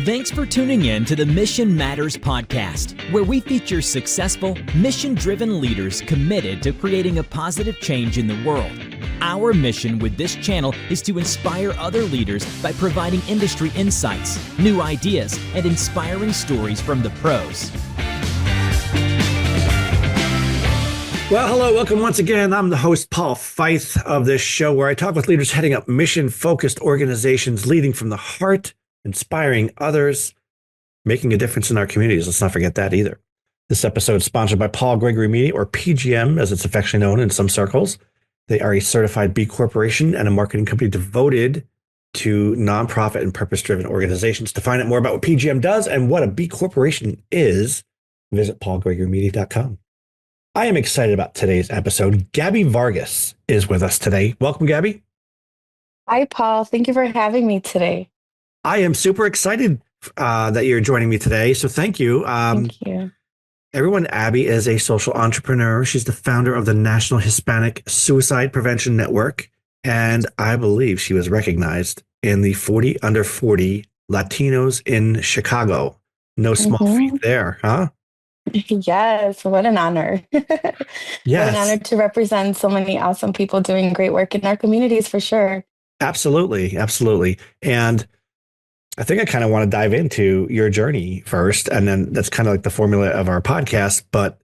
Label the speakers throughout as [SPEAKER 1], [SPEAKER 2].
[SPEAKER 1] Thanks for tuning in to the Mission Matters podcast, where we feature successful, mission-driven leaders committed to creating a positive change in the world. Our mission with this channel is to inspire other leaders by providing industry insights, new ideas, and inspiring stories from the pros.
[SPEAKER 2] Well, hello, welcome once again. I'm the host, Paul Feith, of this show where I talk with leaders heading up mission-focused organizations, leading from the heart, inspiring others, making a difference in our communities. Let's not forget that either. This episode is sponsored by Gregory Media, or PGM, as it's affectionately known in some circles. They are a certified B Corporation and a marketing company devoted to nonprofit and purpose-driven organizations. To find out more about what PGM does and what a B Corporation is, visit paulgregorymedia.com. I am excited about today's episode. Gabi Vargas is with us today. Welcome, Gabi.
[SPEAKER 3] Hi, Paul. Thank you for having me today.
[SPEAKER 2] I am super excited that you're joining me today. So thank you.
[SPEAKER 3] Thank you.
[SPEAKER 2] Everyone, Abby is a social entrepreneur. She's the founder of the National Hispanic Suicide Prevention Network. And I believe she was recognized in the 40 under 40 Latinos in Chicago. No small feat there, huh?
[SPEAKER 3] Yes, what an honor.
[SPEAKER 2] Yes.
[SPEAKER 3] What an honor to represent so many awesome people doing great work in our communities, for sure.
[SPEAKER 2] Absolutely. Absolutely. And I think I kind of want to dive into your journey first, and then that's kind of like the formula of our podcast. But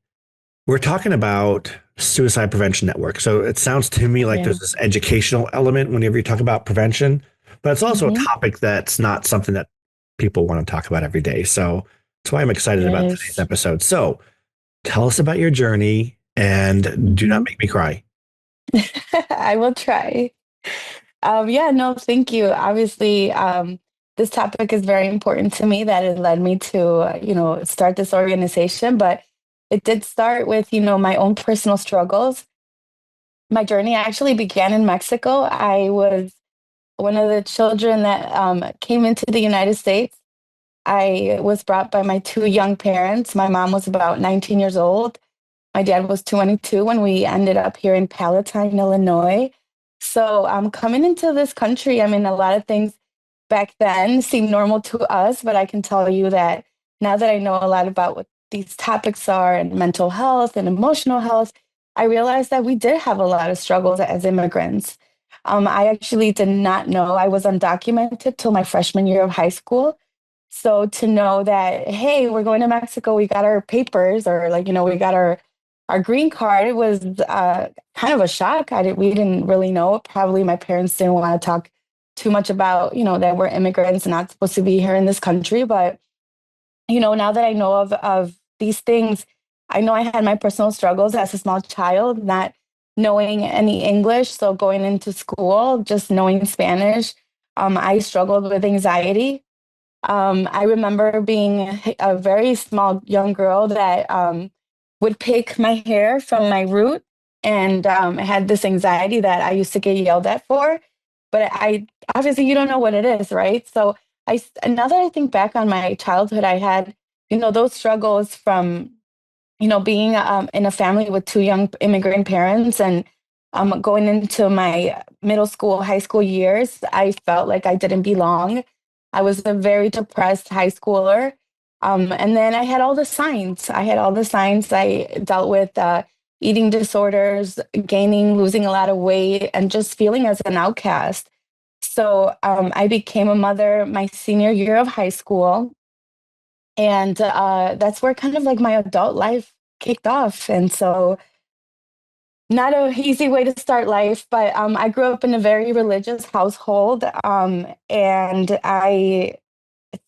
[SPEAKER 2] we're talking about Suicide Prevention Network. So it sounds to me like there's this educational element whenever you talk about prevention, but it's also a topic that's not something that people want to talk about every day. So that's why I'm excited about today's episode. So tell us about your journey, and do not make me cry.
[SPEAKER 3] I will try. Thank you. Obviously, this topic is very important to me. That it led me to, start this organization. But it did start with, my own personal struggles. My journey actually began in Mexico. I was one of the children that came into the United States. I was brought by my two young parents. My mom was about 19 years old. My dad was 22 when we ended up here in Palatine, Illinois. So coming into this country, a lot of things back then seemed normal to us, but I can tell you that now that I know a lot about what these topics are and mental health and emotional health, I realized that we did have a lot of struggles as immigrants. I actually did not know. I was undocumented till my freshman year of high school. So to know that, hey, we're going to Mexico, we got our papers, or we got our green card, it was kind of a shock. We didn't really know. Probably my parents didn't want to talk too much about, that we're immigrants and not supposed to be here in this country. But, now that I know of these things, I know I had my personal struggles as a small child, not knowing any English. So going into school, just knowing Spanish, I struggled with anxiety. I remember being a very small young girl that would pick my hair from my root, and had this anxiety that I used to get yelled at for. But I obviously, you don't know what it is, right? So now that I think back on my childhood, I had, those struggles from, being in a family with two young immigrant parents, and going into my middle school, high school years, I felt like I didn't belong. I was a very depressed high schooler. And then I had all the signs. I dealt with eating disorders, losing a lot of weight, and just feeling as an outcast. So I became a mother my senior year of high school. And that's where kind of like my adult life kicked off. And so not an easy way to start life, but I grew up in a very religious household. And I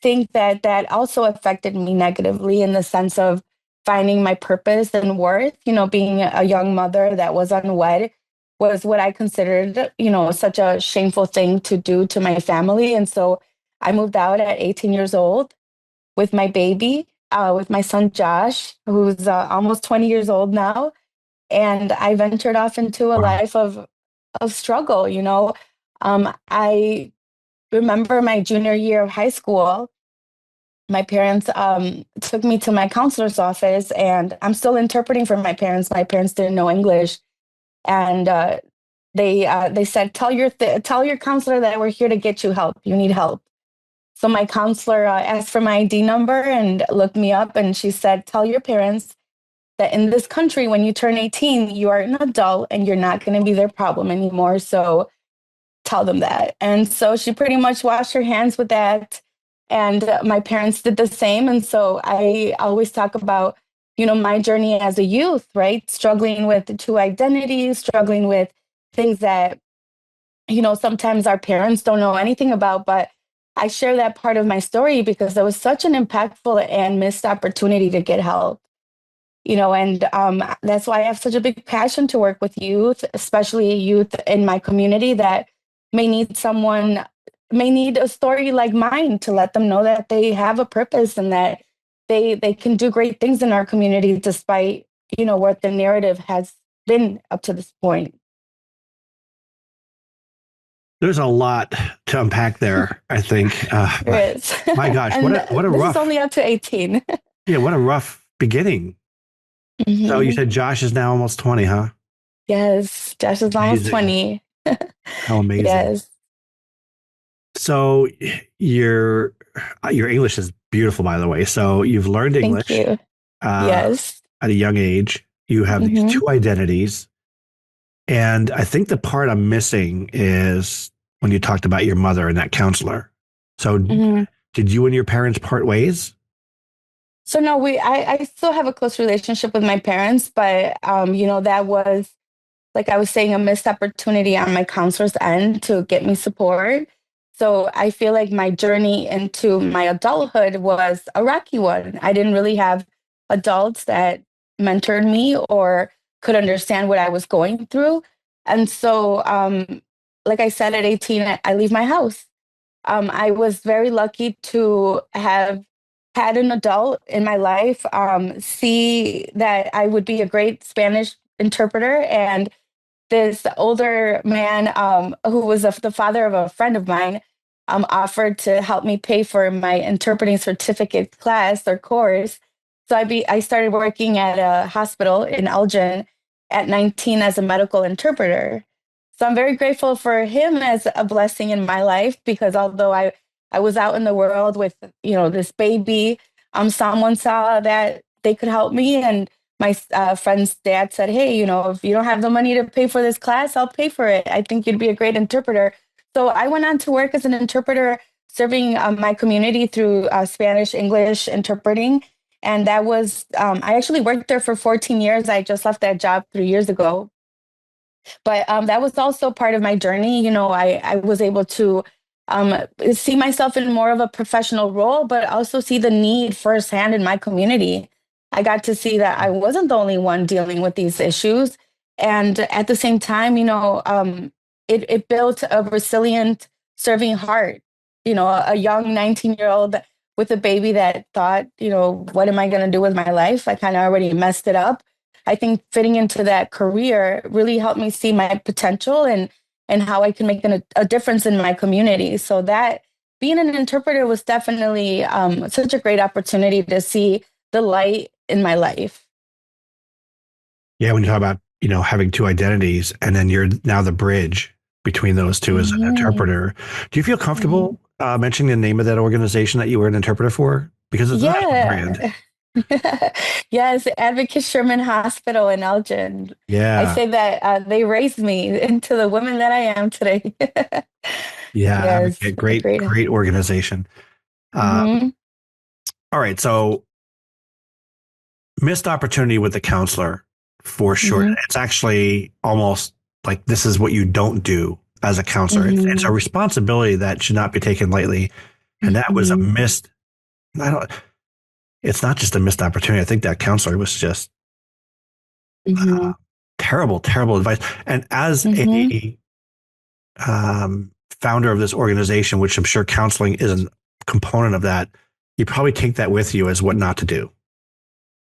[SPEAKER 3] think that also affected me negatively in the sense of finding my purpose and worth. Being a young mother that was unwed was what I considered, such a shameful thing to do to my family. And so I moved out at 18 years old with my baby, with my son, Josh, who's almost 20 years old now. And I ventured off into a life of struggle. I remember my junior year of high school, my parents took me to my counselor's office, and I'm still interpreting for my parents. My parents didn't know English. And they said, tell your counselor that we're here to get you help. You need help. So my counselor asked for my ID number and looked me up, and she said, tell your parents that in this country, when you turn 18, you are an adult and you're not going to be their problem anymore. So tell them that. And so she pretty much washed her hands with that. And my parents did the same. And so I always talk about, my journey as a youth, right? Struggling with the two identities, struggling with things that, sometimes our parents don't know anything about. But I share that part of my story because it was such an impactful and missed opportunity to get help. And that's why I have such a big passion to work with youth, especially youth in my community that may need a story like mine to let them know that they have a purpose and that they can do great things in our community despite, what the narrative has been up to this point.
[SPEAKER 2] There's a lot to unpack there, I think.
[SPEAKER 3] There is.
[SPEAKER 2] My gosh, what a
[SPEAKER 3] this
[SPEAKER 2] rough.
[SPEAKER 3] is only up to 18.
[SPEAKER 2] Yeah, what a rough beginning.
[SPEAKER 3] Mm-hmm.
[SPEAKER 2] So you said Josh is now almost 20, huh?
[SPEAKER 3] Yes, Josh is almost 20.
[SPEAKER 2] How amazing.
[SPEAKER 3] Yes.
[SPEAKER 2] So your English is beautiful, by the way. So you've learned English.
[SPEAKER 3] Thank you. Yes.
[SPEAKER 2] At a young age. You have these two identities. And I think the part I'm missing is when you talked about your mother and that counselor. So did you and your parents part ways?
[SPEAKER 3] So no, I still have a close relationship with my parents, but that was, like I was saying, a missed opportunity on my counselor's end to get me support. So I feel like my journey into my adulthood was a rocky one. I didn't really have adults that mentored me or could understand what I was going through. And so, like I said, at 18, I leave my house. I was very lucky to have had an adult in my life see that I would be a great Spanish interpreter. And this older man who was the father of a friend of mine offered to help me pay for my interpreting certificate class or course. So I started working at a hospital in Elgin at 19 as a medical interpreter. So I'm very grateful for him as a blessing in my life, because although I was out in the world with, this baby, someone saw that they could help me. And my friend's dad said, hey, if you don't have the money to pay for this class, I'll pay for it. I think you'd be a great interpreter. So I went on to work as an interpreter, serving my community through Spanish, English interpreting. And that was, I actually worked there for 14 years. I just left that job 3 years ago. But that was also part of my journey. I was able to see myself in more of a professional role, but also see the need firsthand in my community. I got to see that I wasn't the only one dealing with these issues. And at the same time, it built a resilient, serving heart. A young 19-year-old with a baby that thought, what am I going to do with my life? I kind of already messed it up. I think fitting into that career really helped me see my potential and how I can make a difference in my community. So that being an interpreter was definitely such a great opportunity to see the light in my life.
[SPEAKER 2] Yeah, when you talk about, having two identities and then you're now the bridge between those two as an interpreter, do you feel comfortable mentioning the name of that organization that you were an interpreter for? Because it's a national brand.
[SPEAKER 3] Yes, Advocate Sherman Hospital in Elgin.
[SPEAKER 2] Yeah.
[SPEAKER 3] I say that they raised me into the woman that I am today.
[SPEAKER 2] Yeah, yes, great organization. All right, so missed opportunity with the counselor, for sure. It's actually almost like this is what you don't do as a counselor. It's a responsibility that should not be taken lightly. And that was a missed, it's not just a missed opportunity. I think that counselor was just terrible, terrible advice. And as a founder of this organization, which I'm sure counseling is a component of that, you probably take that with you as what not to do.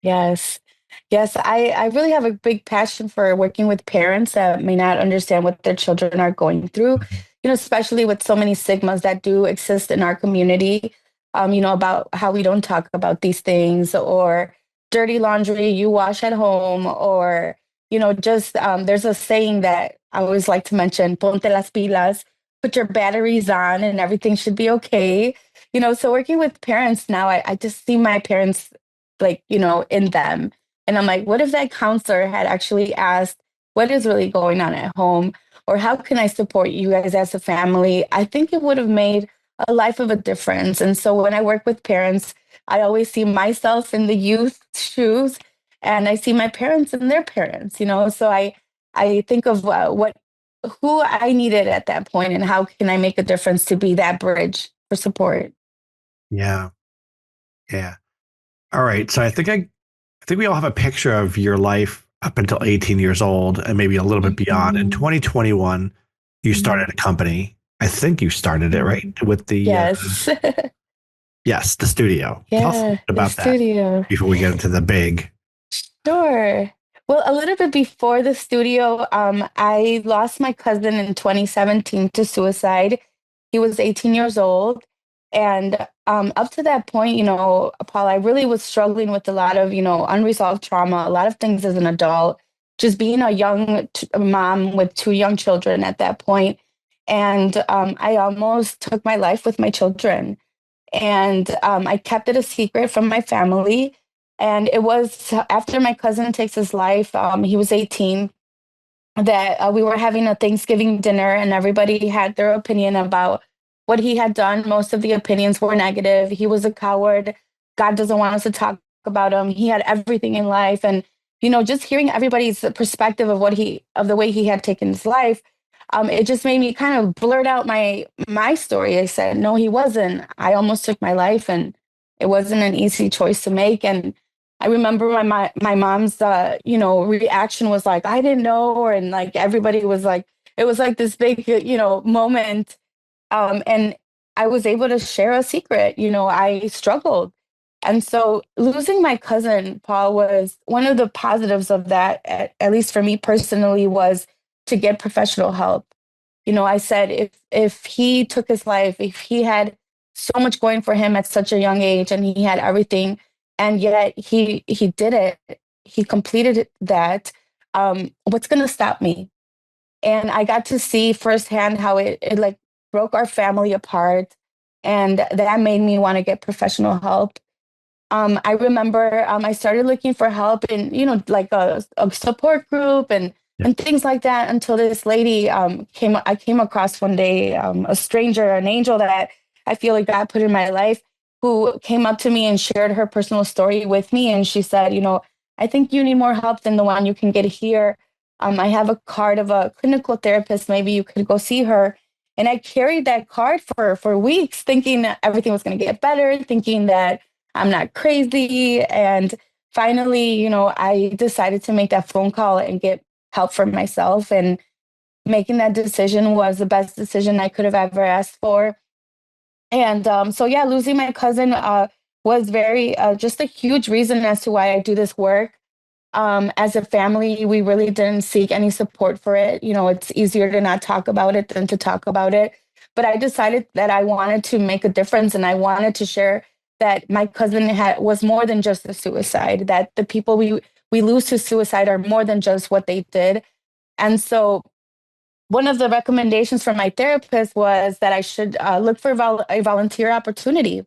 [SPEAKER 3] Yes. Yes, I really have a big passion for working with parents that may not understand what their children are going through, especially with so many stigmas that do exist in our community, about how we don't talk about these things, or dirty laundry you wash at home, or, just there's a saying that I always like to mention, ponte las pilas, put your batteries on and everything should be okay. So working with parents now, I just see my parents like, in them. And I'm like, what if that counselor had actually asked, what is really going on at home? Or how can I support you guys as a family? I think it would have made a life of a difference. And so when I work with parents, I always see myself in the youth shoes and I see my parents and their parents, So I think of who I needed at that point and how can I make a difference to be that bridge for support.
[SPEAKER 2] Yeah. Yeah. All right. So I think we all have a picture of your life up until 18 years old and maybe a little bit beyond. In 2021, you started a company. I think you started it, right? With the
[SPEAKER 3] Yes.
[SPEAKER 2] yes, the studio. Tell us a
[SPEAKER 3] Yeah,
[SPEAKER 2] bit
[SPEAKER 3] the
[SPEAKER 2] about that
[SPEAKER 3] studio.
[SPEAKER 2] before we get into the big.
[SPEAKER 3] Sure. Well, a little bit before the studio, I lost my cousin in 2017 to suicide. He was 18 years old. And up to that point, Paul, I really was struggling with a lot of, unresolved trauma, a lot of things as an adult, just being a young mom with two young children at that point. And I almost took my life with my children. And I kept it a secret from my family. And it was after my cousin takes his life, he was 18, that we were having a Thanksgiving dinner and everybody had their opinion about what he had done. Most of the opinions were negative. He was a coward. God doesn't want us to talk about him. He had everything in life. And, just hearing everybody's perspective of the way he had taken his life, it just made me kind of blurt out my story. I said, no, he wasn't. I almost took my life and it wasn't an easy choice to make. And I remember my mom's reaction was like, I didn't know, and like everybody was like, it was like this big moment, and I was able to share a secret. I struggled, and so losing my cousin Paul was one of the positives of that. At least for me personally, was to get professional help. I said if he took his life, if he had so much going for him at such a young age, and he had everything and yet he did it, he completed that, what's going to stop me? And I got to see firsthand how it like broke our family apart, and that made me want to get professional help. I remember I started looking for help in, like a support group
[SPEAKER 2] Yeah.
[SPEAKER 3] and things like that until this lady I came across one day, a stranger, an angel that I feel like God put in my life, who came up to me and shared her personal story with me. And she said, I think you need more help than the one you can get here. I have a card of a clinical therapist. Maybe you could go see her. And I carried that card for weeks, thinking that everything was going to get better, thinking that I'm not crazy. And finally, I decided to make that phone call and get help for myself. And making that decision was the best decision I could have ever asked for. And so, yeah, losing my cousin was very just a huge reason as to why I do this work. As a family, we really didn't seek any support for it. It's easier to not talk about it than to talk about it. But I decided that I wanted to make a difference and I wanted to share that my cousin was more than just a suicide, that the people we lose to suicide are more than just what they did. And so one of the recommendations from my therapist was that I should look for a volunteer opportunity.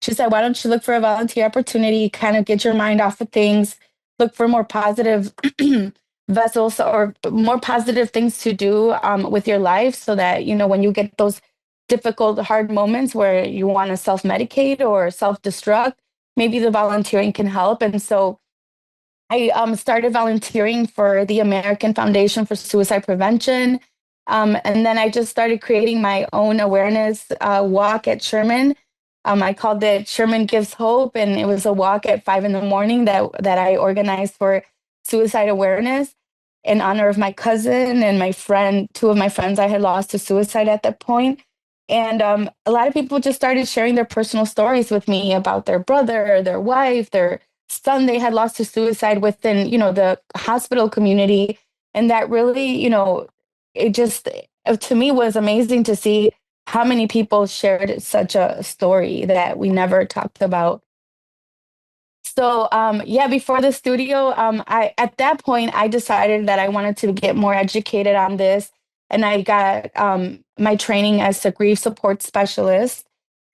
[SPEAKER 3] She said, why don't you look for a volunteer opportunity, kind of get your mind off of things, look for more positive vessels or more positive things to do with your life so that, when you get those difficult, hard moments where you want to self-medicate or self-destruct, maybe the volunteering can help. And so I started volunteering for the American Foundation for Suicide Prevention. And then I just started creating my own awareness walk at Sherman. I called it Sherman Gives Hope, and it was a walk at 5 a.m. that I organized for suicide awareness in honor of my cousin and my friend, two of my friends I had lost to suicide at that point. And a lot of people just started sharing their personal stories with me about their brother, their wife, their son they had lost to suicide within, the hospital community. And that really, it just, to me, was amazing to see how many people shared such a story that we never talked about. So, yeah, before the studio, at that point, I decided that I wanted to get more educated on this. And I got my training as a grief support specialist.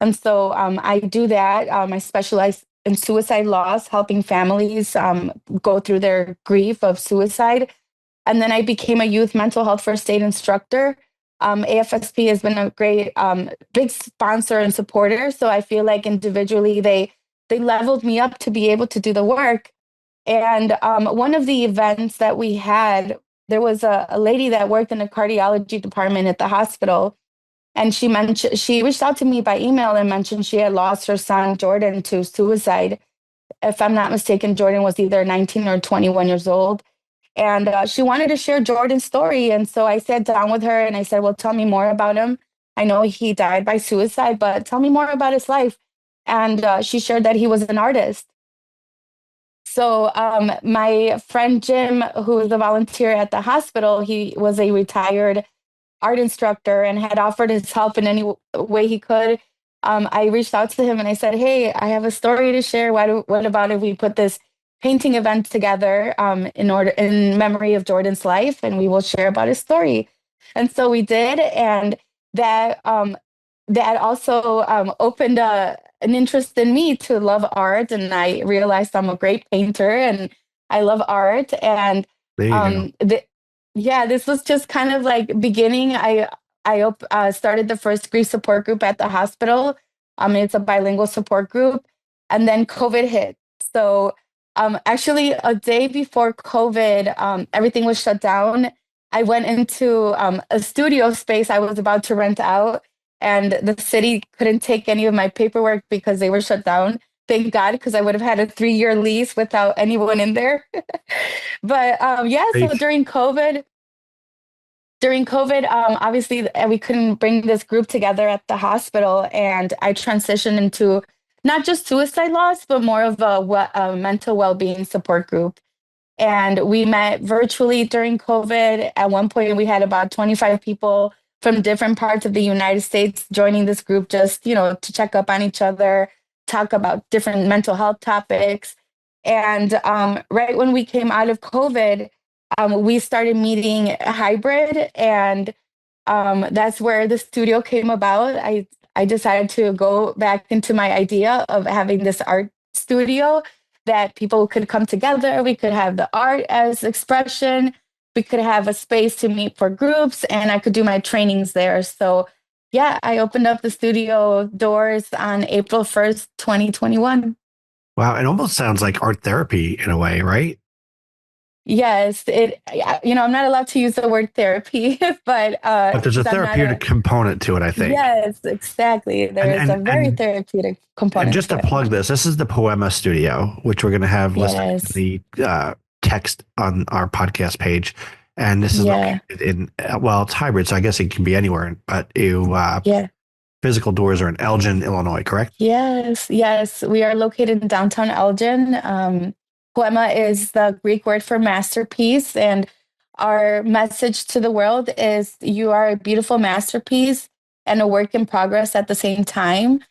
[SPEAKER 3] And so I do that. I specialize in suicide loss, helping families go through their grief of suicide. And then I became a youth mental health first aid instructor. AFSP has been a great big sponsor and supporter. So I feel like individually they leveled me up to be able to do the work. And one of the events that we had, there was a lady that worked in the cardiology department at the hospital. And she reached out to me by email and mentioned she had lost her son, Jordan, to suicide. If I'm not mistaken, Jordan was either 19 or 21 years old. And she wanted to share Jordan's story. And so I sat down with her and I said, well, tell me more about him. I know he died by suicide, but tell me more about his life. And she shared that he was an artist. So my friend Jim, who is a volunteer at the hospital, he was a retired art instructor and had offered his help in any way he could. I reached out to him and I said, hey, I have a story to share. What about if we put this painting event together in memory of Jordan's life, and we will share about his story. And so we did, and that also opened an interest in me to love art, and I realized I'm a great painter and I love art. And
[SPEAKER 2] There you go.
[SPEAKER 3] this was just kind of like beginning. I started the first grief support group at the hospital. It's a bilingual support group, and then COVID hit. So actually, a day before COVID, everything was shut down. I went into a studio space I was about to rent out, and the city couldn't take any of my paperwork because they were shut down. Thank God, because I would have had a 3-year lease without anyone in there. But so
[SPEAKER 2] Great.
[SPEAKER 3] during COVID, obviously we couldn't bring this group together at the hospital, and I transitioned into not just suicide loss, but more of a mental well-being support group. And we met virtually during COVID. At one point, we had about 25 people from different parts of the United States joining this group, just, to check up on each other, talk about different mental health topics. And right when we came out of COVID, we started meeting hybrid, and that's where the studio came about. I decided to go back into my idea of having this art studio that people could come together. We could have the art as expression. We could have a space to meet for groups, and I could do my trainings there. So, yeah, I opened up the studio doors on April 1st, 2021.
[SPEAKER 2] Wow. It almost sounds like art therapy in a way, right?
[SPEAKER 3] Yes, I'm not allowed to use the word therapy, but
[SPEAKER 2] But there's a
[SPEAKER 3] 'cause I'm not
[SPEAKER 2] therapeutic component to it, I think.
[SPEAKER 3] yes, exactly. There
[SPEAKER 2] And
[SPEAKER 3] is a
[SPEAKER 2] and
[SPEAKER 3] very
[SPEAKER 2] and
[SPEAKER 3] therapeutic
[SPEAKER 2] and
[SPEAKER 3] component
[SPEAKER 2] just
[SPEAKER 3] to
[SPEAKER 2] to
[SPEAKER 3] it.
[SPEAKER 2] plug this is the Poiema Studio, which we're going to have listed
[SPEAKER 3] Yes.
[SPEAKER 2] in the text on our podcast page. And this is
[SPEAKER 3] Yeah.
[SPEAKER 2] located in, it's hybrid, so I guess it can be anywhere. But
[SPEAKER 3] Yeah.
[SPEAKER 2] physical doors are in Elgin, Illinois, correct?
[SPEAKER 3] Yes. Yes. We are located in downtown Elgin. Poema is the Greek word for masterpiece. And our message to the world is you are a beautiful masterpiece and a work in progress at the same time.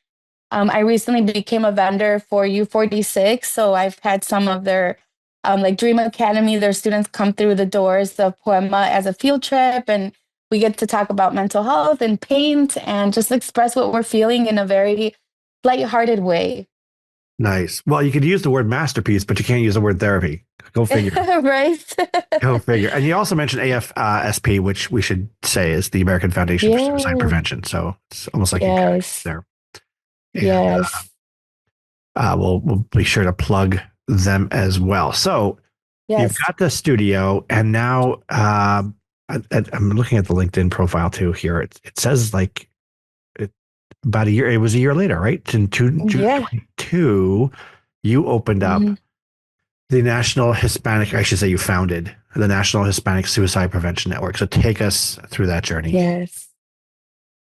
[SPEAKER 3] I recently became a vendor for U46. So I've had some of their, like Dream Academy, their students come through the doors of Poema as a field trip. And we get to talk about mental health and paint and just express what we're feeling in a very lighthearted way.
[SPEAKER 2] Nice. Well, you could use the word masterpiece, but you can't use the word therapy. Go figure.
[SPEAKER 3] Right?
[SPEAKER 2] Go figure. And you also mentioned AFSP, which we should say is the American Foundation for Suicide
[SPEAKER 3] Yes.
[SPEAKER 2] Prevention. So it's almost like you
[SPEAKER 3] Yes.
[SPEAKER 2] there. And,
[SPEAKER 3] Yes.
[SPEAKER 2] we'll be sure to plug them as well. So
[SPEAKER 3] Yes.
[SPEAKER 2] you've got the studio, and now I'm looking at the LinkedIn profile too here. It says like about a year. It was a year later, right? In June
[SPEAKER 3] Yeah.
[SPEAKER 2] 22, you opened up
[SPEAKER 3] Mhm.
[SPEAKER 2] the National Hispanic. I should say you founded the National Hispanic Suicide Prevention Network. So take us through that journey.
[SPEAKER 3] Yes.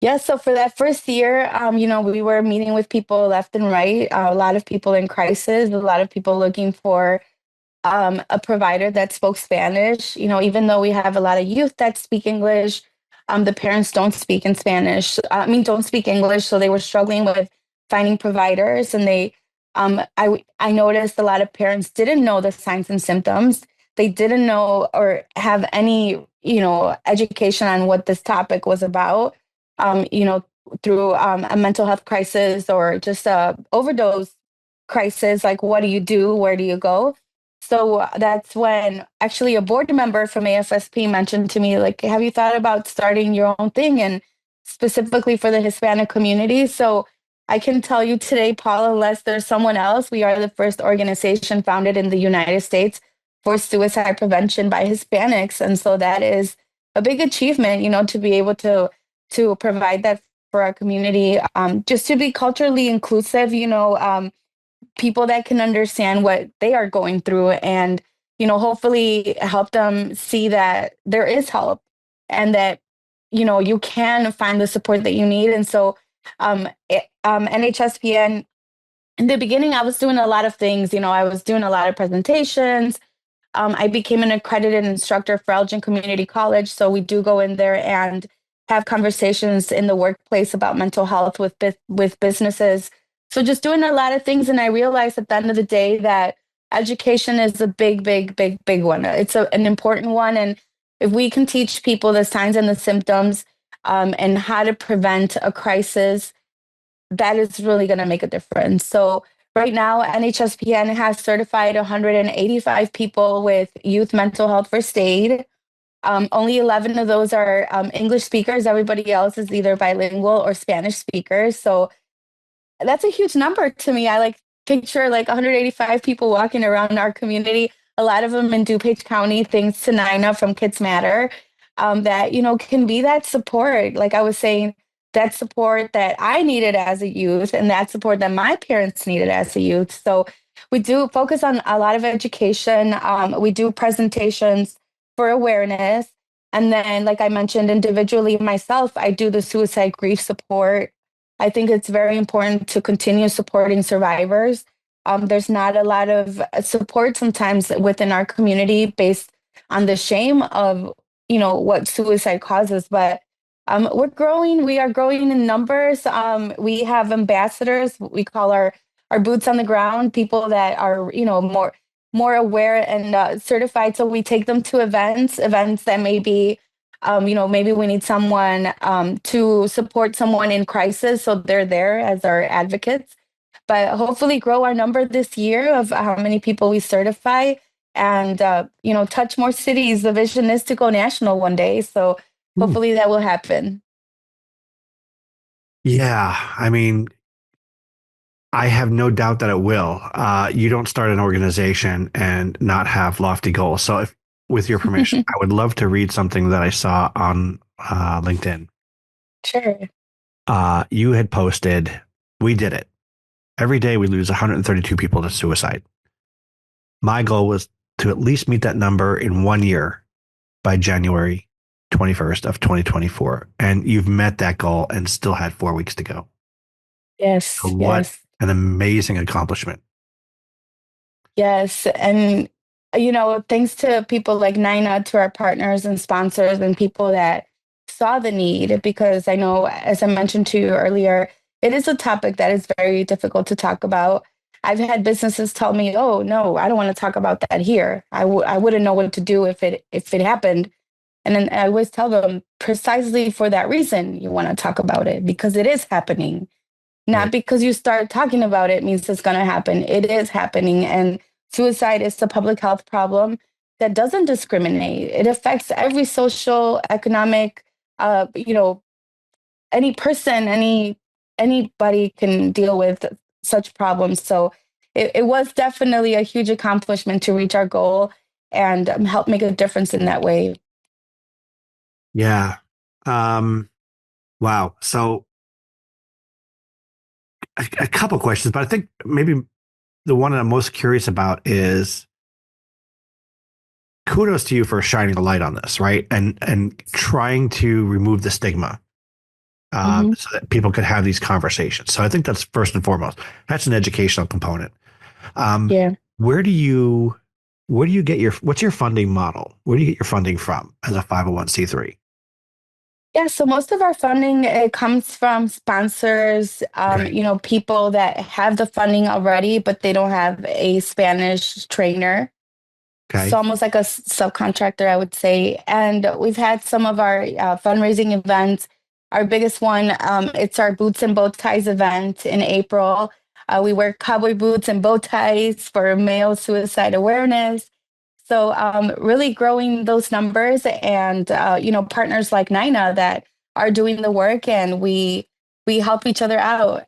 [SPEAKER 3] Yeah, so for that first year, we were meeting with people left and right, a lot of people in crisis, a lot of people looking for a provider that spoke Spanish. Even though we have a lot of youth that speak English, the parents don't speak in Spanish. Don't speak English, so they were struggling with finding providers. And I noticed a lot of parents didn't know the signs and symptoms. They didn't know or have any, education on what this topic was about. through a mental health crisis or just a overdose crisis, like what do you do? Where do you go? So that's when actually a board member from AFSP mentioned to me, like, have you thought about starting your own thing and specifically for the Hispanic community? So I can tell you today, Paul, unless there's someone else, we are the first organization founded in the United States for suicide prevention by Hispanics. And so that is a big achievement, to be able to provide that for our community, just to be culturally inclusive, people that can understand what they are going through and, hopefully help them see that there is help and that, you can find the support that you need. And so NHSPN, in the beginning, I was doing a lot of things. I was doing a lot of presentations. I became an accredited instructor for Elgin Community College. So we do go in there and have conversations in the workplace about mental health with businesses. So just doing a lot of things. And I realized at the end of the day that education is a big, big, big, big one. It's an important one. And if we can teach people the signs and the symptoms and how to prevent a crisis, that is really going to make a difference. So right now, NHSPN has certified 185 people with youth mental health first aid. Only 11 of those are English speakers. Everybody else is either bilingual or Spanish speakers. So that's a huge number to me. I picture 185 people walking around our community, a lot of them in DuPage County, thanks to Nina from Kids Matter, that, can be that support. Like I was saying, that support that I needed as a youth and that support that my parents needed as a youth. So we do focus on a lot of education. We do presentations for awareness. And then, like I mentioned, individually myself, I do the suicide grief support. I think it's very important to continue supporting survivors. There's not a lot of support sometimes within our community based on the shame of, what suicide causes. But we're growing. We are growing in numbers. We have ambassadors. We call our boots on the ground, people that are, more aware and certified. So we take them to events that may be, maybe we need someone to support someone in crisis. So they're there as our advocates, but hopefully grow our number this year of how many people we certify and, touch more cities. The vision is to go national one day. So hopefully that will happen.
[SPEAKER 2] Yeah. I mean, I have no doubt that it will. You don't start an organization and not have lofty goals. So with your permission, I would love to read something that I saw on LinkedIn.
[SPEAKER 3] Sure.
[SPEAKER 2] You had posted, "We did it. Every day we lose 132 people to suicide. My goal was to at least meet that number in 1 year by January 21st of 2024. And you've met that goal and still had 4 weeks to go."
[SPEAKER 3] Yes.
[SPEAKER 2] So what an amazing accomplishment.
[SPEAKER 3] Yes. And, thanks to people like Nina, to our partners and sponsors and people that saw the need, because I know, as I mentioned to you earlier, it is a topic that is very difficult to talk about. I've had businesses tell me, "Oh, no, I don't want to talk about that here. I wouldn't know what to do if it happened." And then I always tell them, precisely for that reason, you want to talk about it because it is happening. Not
[SPEAKER 2] Right.
[SPEAKER 3] because you start talking about it means it's going to happen. It is happening. And suicide is a public health problem that doesn't discriminate. It affects every social, economic, any person, anybody can deal with such problems. So it was definitely a huge accomplishment to reach our goal and help make a difference in that way.
[SPEAKER 2] Yeah. Wow. So a couple questions, but I think maybe the one that I'm most curious about is, kudos to you for shining a light on this, right? And trying to remove the stigma so that people could have these conversations. So I think that's first and foremost. That's an educational component.
[SPEAKER 3] Yeah.
[SPEAKER 2] Where do you get what's your funding model? Where do you get your funding from as a 501c3?
[SPEAKER 3] Yeah, so most of our funding, it comes from sponsors,
[SPEAKER 2] Okay.
[SPEAKER 3] people that have the funding already, but they don't have a Spanish trainer. So
[SPEAKER 2] Okay.
[SPEAKER 3] almost like a subcontractor, I would say. And we've had some of our fundraising events our biggest one. It's our Boots and Bow Ties event in April. We wear cowboy boots and bow ties for male suicide awareness. So really growing those numbers and, partners like Nina that are doing the work, and we help each other out.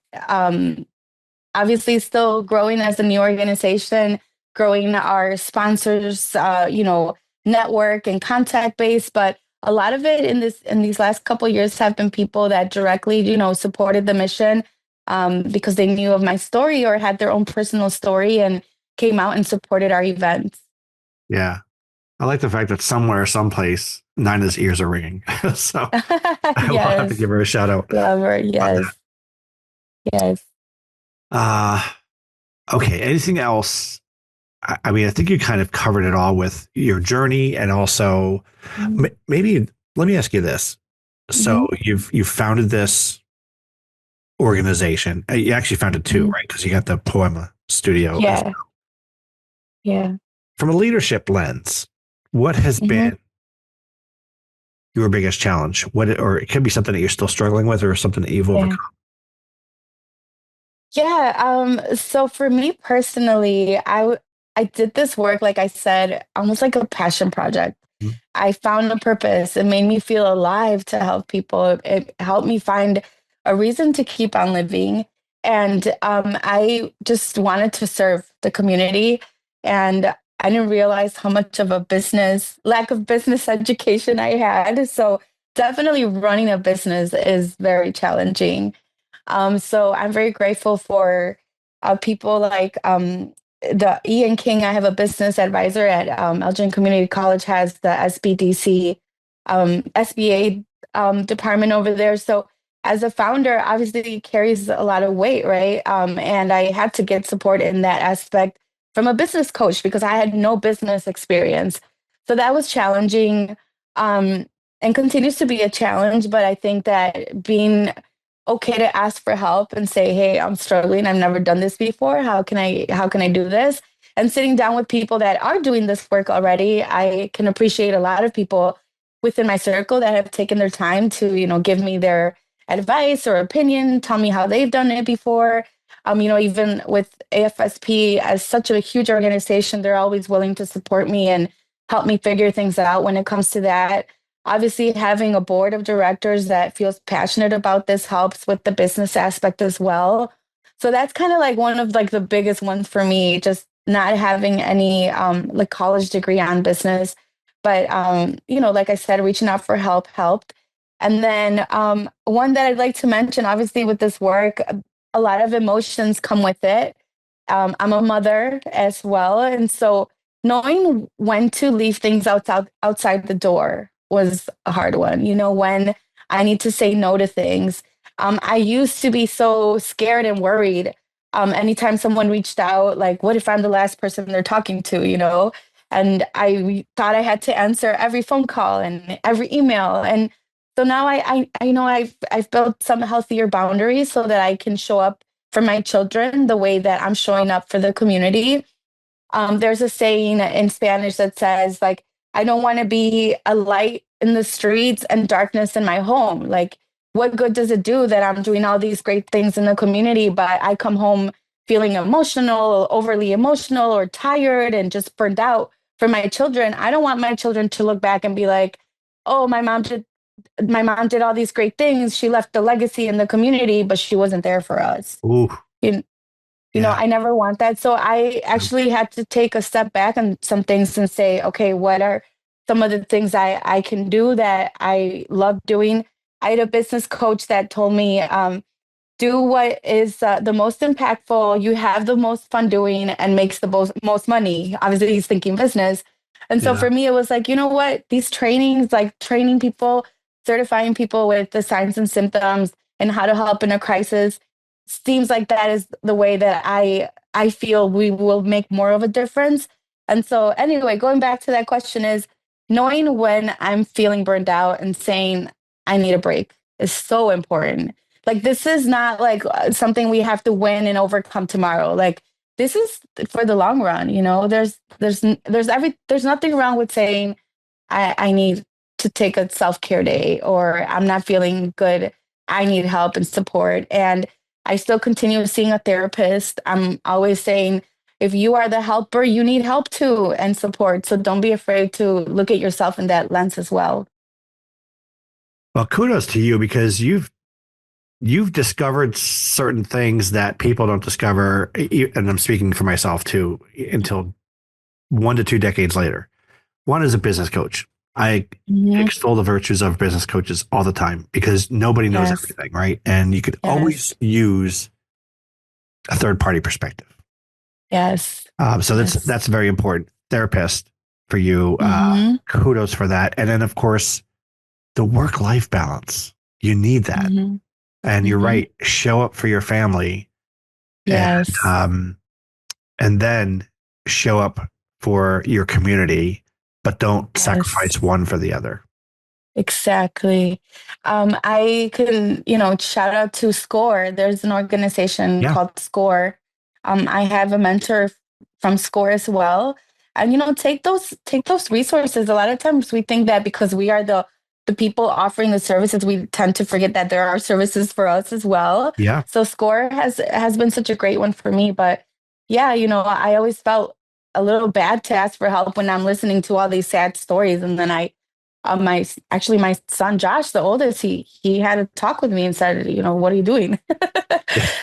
[SPEAKER 3] Obviously still growing as a new organization, growing our sponsors, network and contact base. But a lot of it in these last couple of years have been people that directly, supported the mission because they knew of my story or had their own personal story and came out and supported our events.
[SPEAKER 2] Yeah. I like the fact that somewhere, someplace, Nina's ears are ringing. So I will have to give her a shout out.
[SPEAKER 3] Love her. Yes. Yes.
[SPEAKER 2] Okay. Anything else? I mean, I think you kind of covered it all with your journey, and also maybe let me ask you this. So you've founded this organization. You actually founded two, right? Because you got the Poiema Studio.
[SPEAKER 3] Yeah. Yeah.
[SPEAKER 2] From a leadership lens, what has been your biggest challenge? Or it could be something that you're still struggling with, or something that you've overcome.
[SPEAKER 3] Yeah. So for me personally, I did this work, like I said, almost like a passion project. I found a purpose. It made me feel alive to help people. It helped me find a reason to keep on living. And I just wanted to serve the community. And I didn't realize how much of a lack of business education I had. So definitely running a business is very challenging. So I'm very grateful for people like the Ian King. I have a business advisor at Elgin Community College, has the SBDC, SBA department over there. So as a founder, obviously it carries a lot of weight, right? And I had to get support in that aspect from a business coach because I had no business experience. So that was challenging and continues to be a challenge. But I think that being okay to ask for help and say, hey, I'm struggling. I've never done this before. How can I do this? And sitting down with people that are doing this work already, I can appreciate a lot of people within my circle that have taken their time to, give me their advice or opinion, tell me how they've done it before. Even with AFSP as such a huge organization, they're always willing to support me and help me figure things out when it comes to that. Obviously, having a board of directors that feels passionate about this helps with the business aspect as well. So that's kind of like one of like the biggest ones for me, just not having any like college degree on business. But, like I said, reaching out for help helped. And then one that I'd like to mention, obviously, with this work, a lot of emotions come with it. I'm a mother as well. And so knowing when to leave things outside the door was a hard one. When I need to say no to things. I used to be so scared and worried. Anytime someone reached out, like, what if I'm the last person they're talking to, And I thought I had to answer every phone call and every email. And so now I've built some healthier boundaries so that I can show up for my children the way that I'm showing up for the community. There's a saying in Spanish that says, like, I don't want to be a light in the streets and darkness in my home. Like, what good does it do that I'm doing all these great things in the community, but I come home feeling emotional, overly emotional, or tired and just burned out for my children? I don't want my children to look back and be like, oh, my mom did all these great things. She left a legacy in the community, but she wasn't there for us.
[SPEAKER 2] Ooh.
[SPEAKER 3] I never want that. So I actually had to take a step back on some things and say, okay, what are some of the things I can do that I love doing? I had a business coach that told me, do what is the most impactful, you have the most fun doing, and makes the most money. Obviously, he's thinking business. And so for me, it was like, you know what? These trainings, like training people, certifying people with the signs and symptoms and how to help in a crisis, seems like that is the way that I feel we will make more of a difference. And so anyway, going back to that question is knowing when I'm feeling burned out and saying I need a break is so important. Like, this is not like something we have to win and overcome tomorrow. Like, this is for the long run. There's nothing wrong with saying I need to take a self-care day, or I'm not feeling good, I need help and support. And I still continue seeing a therapist. I'm always saying, if you are the helper, you need help too and support. So don't be afraid to look at yourself in that lens as well.
[SPEAKER 2] Well, kudos to you, because you've discovered certain things that people don't discover, and I'm speaking for myself too, until 1 to 2 decades later. One is a business coach. I extol the virtues of business coaches all the time, because nobody knows everything, right? And you could always use a third party perspective.
[SPEAKER 3] Yes.
[SPEAKER 2] So that's very important. Therapist for you. Kudos for that. And then, of course, the work-life balance. You need that. And you're right. Show up for your family.
[SPEAKER 3] Yes.
[SPEAKER 2] And then show up for your community, but don't sacrifice one for the other.
[SPEAKER 3] Exactly. I can, shout out to SCORE. There's an organization called SCORE. I have a mentor from SCORE as well. And, take those resources. A lot of times we think that because we are the people offering the services, we tend to forget that there are services for us as well.
[SPEAKER 2] Yeah.
[SPEAKER 3] So SCORE has been such a great one for me. But yeah, I always felt a little bad to ask for help when I'm listening to all these sad stories. And then my son, Josh, the oldest, he had a talk with me and said, what are you doing?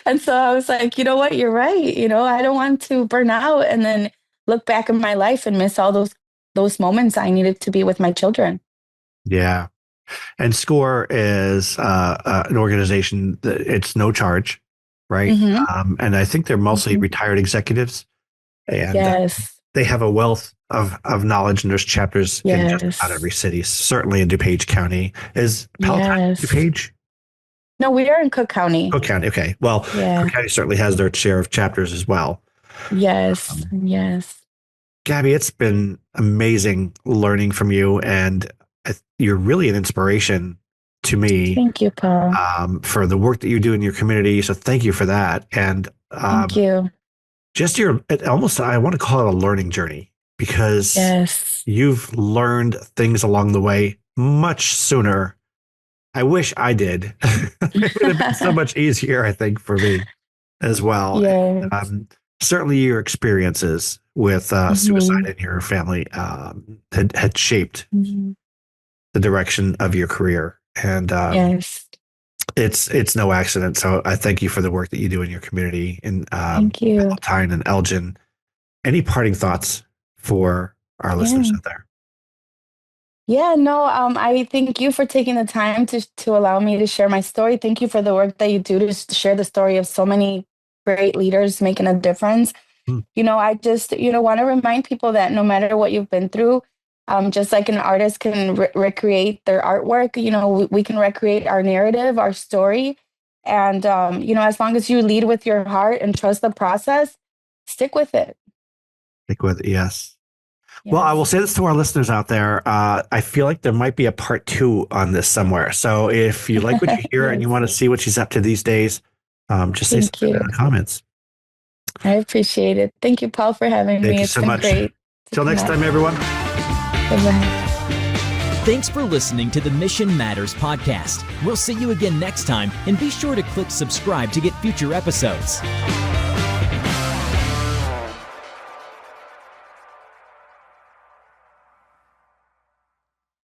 [SPEAKER 3] And so I was like, you know what, you're right. I don't want to burn out and then look back in my life and miss all those moments I needed to be with my children.
[SPEAKER 2] Yeah. And SCORE is an organization that it's no charge, right? And I think they're mostly retired executives. And they have a wealth of knowledge, and there's chapters in just about every city, certainly in DuPage County. Is Palatine DuPage?
[SPEAKER 3] No, we are in Cook County.
[SPEAKER 2] Cook County, okay. Well, Cook County certainly has their share of chapters as well.
[SPEAKER 3] Yes.
[SPEAKER 2] Gabi, it's been amazing learning from you, and you're really an inspiration to me.
[SPEAKER 3] Thank you, Paul.
[SPEAKER 2] For the work that you do in your community. So thank you for that. And
[SPEAKER 3] thank you.
[SPEAKER 2] Just I want to call it a learning journey, because you've learned things along the way much sooner. I wish I did. It would have been so much easier, I think, for me as well.
[SPEAKER 3] Yes.
[SPEAKER 2] Certainly your experiences with suicide in your family had shaped the direction of your career. And it's no accident. So I thank you for the work that you do in your community in Palatine and Elgin. Any parting thoughts for our listeners out there?
[SPEAKER 3] Yeah, no, I thank you for taking the time to allow me to share my story. Thank you for the work that you do to share the story of so many great leaders making a difference. I just, want to remind people that no matter what you've been through, just like an artist can recreate their artwork, we can recreate our narrative, our story. And, as long as you lead with your heart and trust the process, stick with it.
[SPEAKER 2] Stick with it, yes. Well, I will say this to our listeners out there. I feel like there might be a part 2 on this somewhere. So if you like what you hear and you want to see what she's up to these days, just say something in the comments.
[SPEAKER 3] I appreciate it. Thank you, Paul, for having me.
[SPEAKER 2] Thank you so much.
[SPEAKER 3] Great.
[SPEAKER 2] Till next time, everyone.
[SPEAKER 3] Bye-bye.
[SPEAKER 1] Thanks for listening to the Mission Matters podcast. We'll see you again next time, and be sure to click subscribe to get future episodes.